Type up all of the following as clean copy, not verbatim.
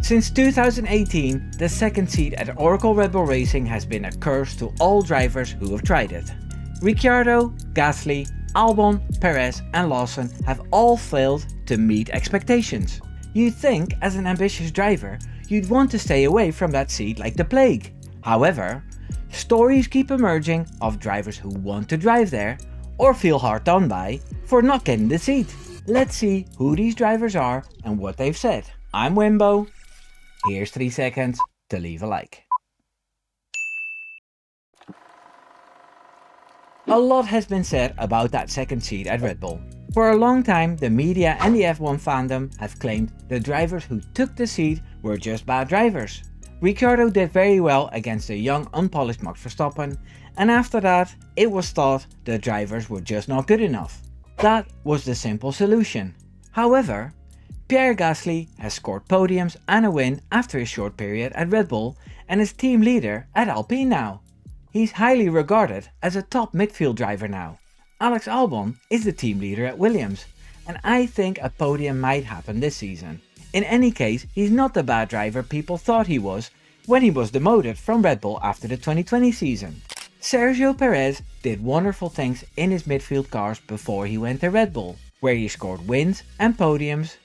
Since 2018, the second seat at Oracle Red Bull Racing has been a curse to all drivers who have tried it. Ricciardo, Gasly, Albon, Perez and Lawson have all failed to meet expectations. You'd think, as an ambitious driver, you'd want to stay away from that seat like the plague. However, stories keep emerging of drivers who want to drive there or feel hard done by for not getting the seat. Let's see who these drivers are and what they've said. I'm Wimbo. Here's 3 seconds to leave a like. A lot has been said about that second seat at Red Bull. For a long time, the media and the F1 fandom have claimed the drivers who took the seat were just bad drivers. Ricciardo did very well against the young unpolished Max Verstappen, and after that it was thought the drivers were just not good enough. That was the simple solution. However, Pierre Gasly has scored podiums and a win after his short period at Red Bull and is team leader at Alpine now. He's highly regarded as a top midfield driver now. Alex Albon is the team leader at Williams, and I think a podium might happen this season. In any case, he's not the bad driver people thought he was when he was demoted from Red Bull after the 2020 season. Sergio Perez did wonderful things in his midfield cars before he went to Red Bull, where he scored wins and podiums,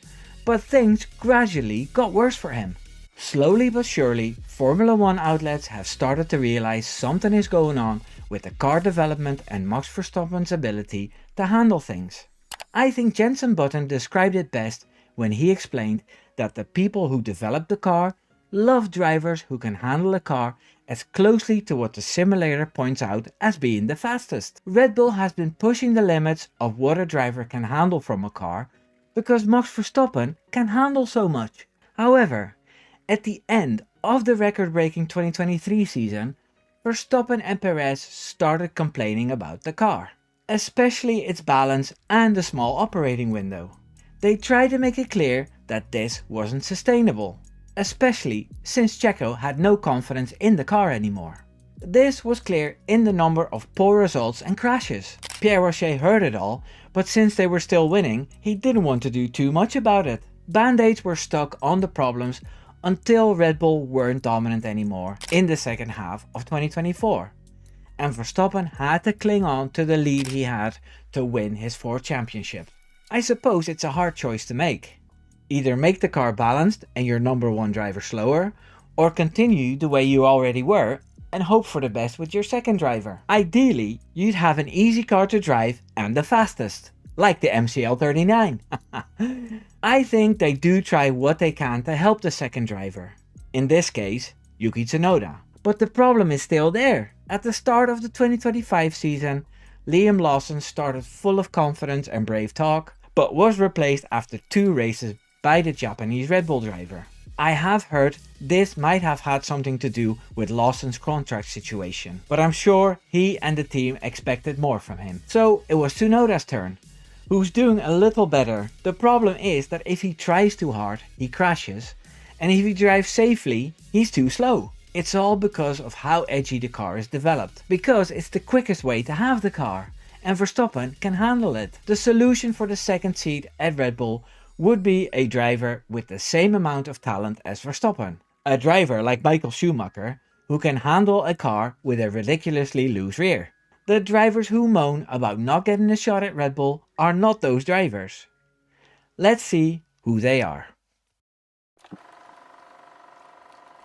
but things gradually got worse for him. Slowly but surely, Formula 1 outlets have started to realize something is going on with the car development and Max Verstappen's ability to handle things. I think Jenson Button described it best when he explained that the people who develop the car love drivers who can handle a car as closely to what the simulator points out as being the fastest. Red Bull has been pushing the limits of what a driver can handle from a car because Max Verstappen can handle so much. However, at the end of the record-breaking 2023 season, Verstappen and Perez started complaining about the car, especially its balance and the small operating window. They tried to make it clear that this wasn't sustainable, especially since Checo had no confidence in the car anymore. This was clear in the number of poor results and crashes. Pierre Rocher heard it all, but since they were still winning, he didn't want to do too much about it. Band-aids were stuck on the problems until Red Bull weren't dominant anymore in the second half of 2024. And Verstappen had to cling on to the lead he had to win his 4th championship. I suppose it's a hard choice to make. Either make the car balanced and your number 1 driver slower, or continue the way you already were and hope for the best with your second driver. Ideally, you'd have an easy car to drive and the fastest, like the MCL39. I think they do try what they can to help the second driver, in this case Yuki Tsunoda. But the problem is still there. At the start of the 2025 season, Liam Lawson started full of confidence and brave talk, but was replaced after 2 races by the Japanese Red Bull driver. I have heard this might have had something to do with Lawson's contract situation, but I'm sure he and the team expected more from him. So it was Tsunoda's turn, who's doing a little better. The problem is that if he tries too hard, he crashes, and if he drives safely, he's too slow. It's all because of how edgy the car is developed, because it's the quickest way to have the car, and Verstappen can handle it. The solution for the second seat at Red Bull would be a driver with the same amount of talent as Verstappen. A driver like Michael Schumacher, who can handle a car with a ridiculously loose rear. The drivers who moan about not getting a shot at Red Bull are not those drivers. Let's see who they are.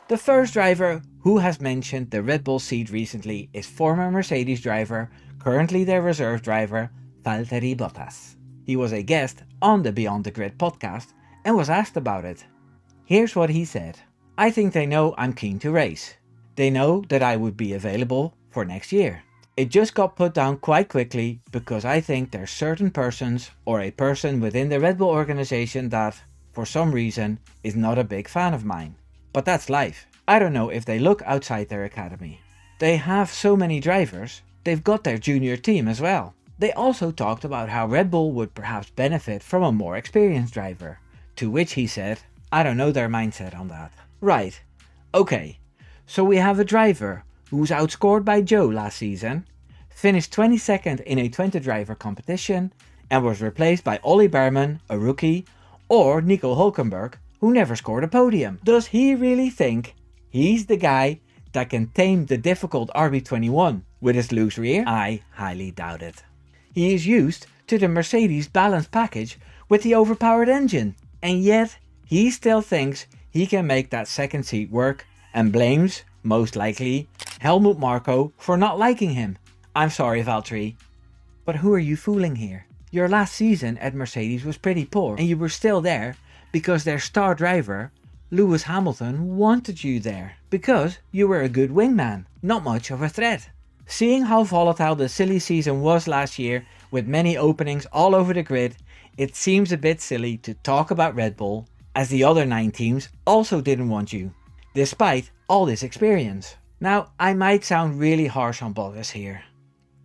The first driver who has mentioned the Red Bull seat recently is former Mercedes driver, currently their reserve driver, Valtteri Bottas. He was a guest on the Beyond the Grid podcast and was asked about it. Here's what he said. I think they know I'm keen to race. They know that I would be available for next year. It just got put down quite quickly because I think there's certain persons or a person within the Red Bull organization that, for some reason, is not a big fan of mine. But that's life. I don't know if they look outside their academy. They have so many drivers, they've got their junior team as well. They also talked about how Red Bull would perhaps benefit from a more experienced driver, to which he said, I don't know their mindset on that. Right, okay, so we have a driver who was outscored by Joe last season, finished 22nd in a 20 driver competition, and was replaced by Ollie Behrman, a rookie, or Nico Hulkenberg, who never scored a podium. Does he really think he's the guy that can tame the difficult RB21 with his loose rear? I highly doubt it. He is used to the Mercedes balanced package with the overpowered engine, and yet he still thinks he can make that second seat work and blames, most likely, Helmut Marko for not liking him. I'm sorry, Valtteri, but who are you fooling here? Your last season at Mercedes was pretty poor, and you were still there because their star driver, Lewis Hamilton, wanted you there because you were a good wingman, not much of a threat. Seeing how volatile the silly season was last year with many openings all over the grid, it seems a bit silly to talk about Red Bull as the other 9 teams also didn't want you, despite all this experience. Now, I might sound really harsh on Bottas here,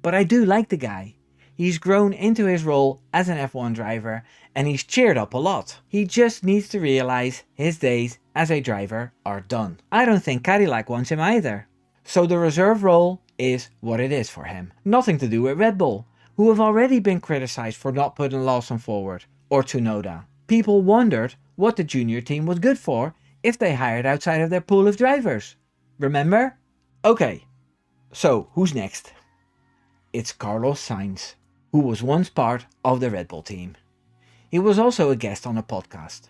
but I do like the guy. He's grown into his role as an F1 driver and he's cheered up a lot. He just needs to realize his days as a driver are done. I don't think Cadillac wants him either. So the reserve role is what it is for him. Nothing to do with Red Bull, who have already been criticized for not putting Lawson forward, or Tsunoda. People wondered what the junior team was good for if they hired outside of their pool of drivers. Remember? Okay, so who's next? It's Carlos Sainz, who was once part of the Red Bull team. He was also a guest on a podcast,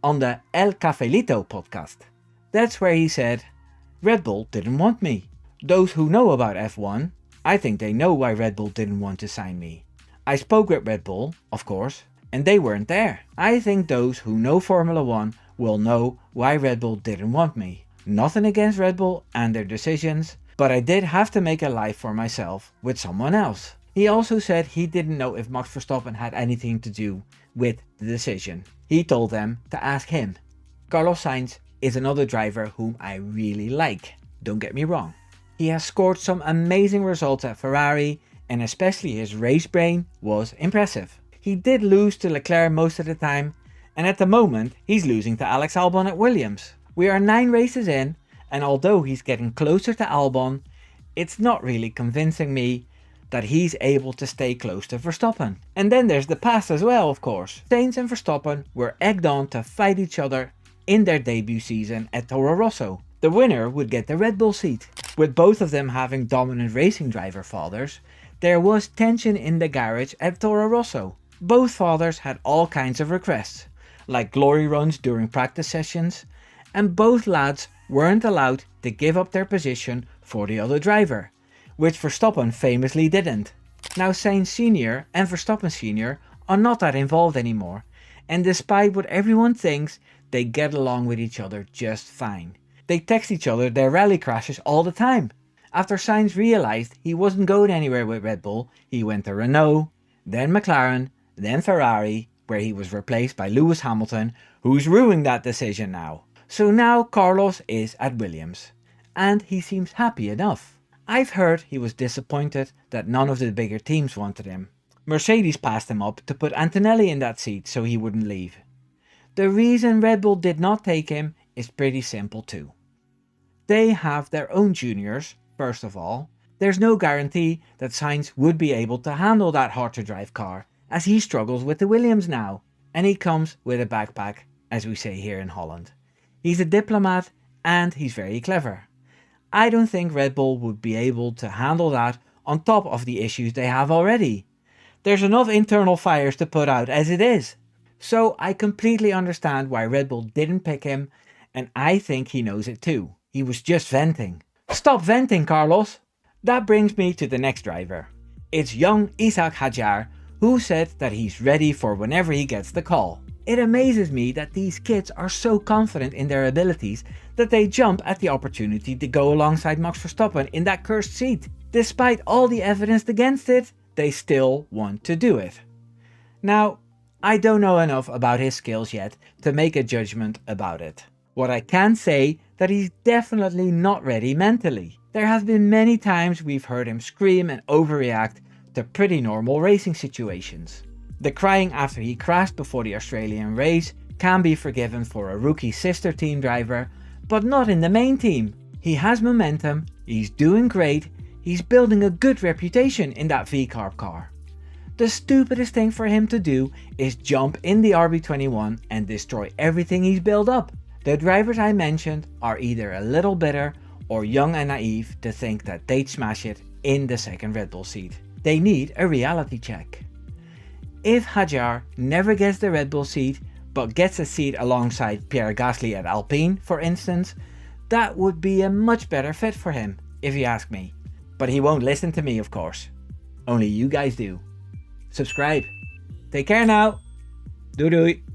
on the El Cafelito podcast. That's where he said, Red Bull didn't want me. Those who know about F1, I think they know why Red Bull didn't want to sign me. I spoke with Red Bull, of course, and they weren't there. I think those who know Formula 1 will know why Red Bull didn't want me. Nothing against Red Bull and their decisions, but I did have to make a life for myself with someone else. He also said he didn't know if Max Verstappen had anything to do with the decision. He told them to ask him. Carlos Sainz is another driver whom I really like, don't get me wrong. He has scored some amazing results at Ferrari, and especially his race brain was impressive. He did lose to Leclerc most of the time, and at the moment he's losing to Alex Albon at Williams. We are 9 races in, and although he's getting closer to Albon, it's not really convincing me that he's able to stay close to Verstappen. And then there's the past as well, of course. Sainz and Verstappen were egged on to fight each other in their debut season at Toro Rosso. The winner would get the Red Bull seat. With both of them having dominant racing driver fathers, there was tension in the garage at Toro Rosso. Both fathers had all kinds of requests, like glory runs during practice sessions, and both lads weren't allowed to give up their position for the other driver, which Verstappen famously didn't. Now Sainz Sr. and Verstappen Sr. are not that involved anymore, and despite what everyone thinks, they get along with each other just fine. They text each other their rally crashes all the time. After Sainz realized he wasn't going anywhere with Red Bull, he went to Renault, then McLaren, then Ferrari, where he was replaced by Lewis Hamilton, who's ruining that decision now. So now Carlos is at Williams, and he seems happy enough. I've heard he was disappointed that none of the bigger teams wanted him. Mercedes passed him up to put Antonelli in that seat so he wouldn't leave. The reason Red Bull did not take him is pretty simple too. They have their own juniors, first of all. There's no guarantee that Sainz would be able to handle that hard to drive car, as he struggles with the Williams now, and he comes with a backpack, as we say here in Holland. He's a diplomat and he's very clever. I don't think Red Bull would be able to handle that on top of the issues they have already. There's enough internal fires to put out as it is. So I completely understand why Red Bull didn't pick him, and I think he knows it too. He was just venting. Stop venting, Carlos! That brings me to the next driver. It's young Ishaq Hadjar, who said that he's ready for whenever he gets the call. It amazes me that these kids are so confident in their abilities that they jump at the opportunity to go alongside Max Verstappen in that cursed seat. Despite all the evidence against it, they still want to do it. Now, I don't know enough about his skills yet to make a judgment about it. What I can say that he's definitely not ready mentally. There have been many times we've heard him scream and overreact to pretty normal racing situations. The crying after he crashed before the Australian race can be forgiven for a rookie sister team driver, but not in the main team. He has momentum, he's doing great, he's building a good reputation in that V-Carb car. The stupidest thing for him to do is jump in the RB21 and destroy everything he's built up. The drivers I mentioned are either a little bitter or young and naive to think that they'd smash it in the second Red Bull seat. They need a reality check. If Hadjar never gets the Red Bull seat, but gets a seat alongside Pierre Gasly at Alpine, for instance, that would be a much better fit for him, if you ask me. But he won't listen to me, of course. Only you guys do. Subscribe. Take care now. Doei doei.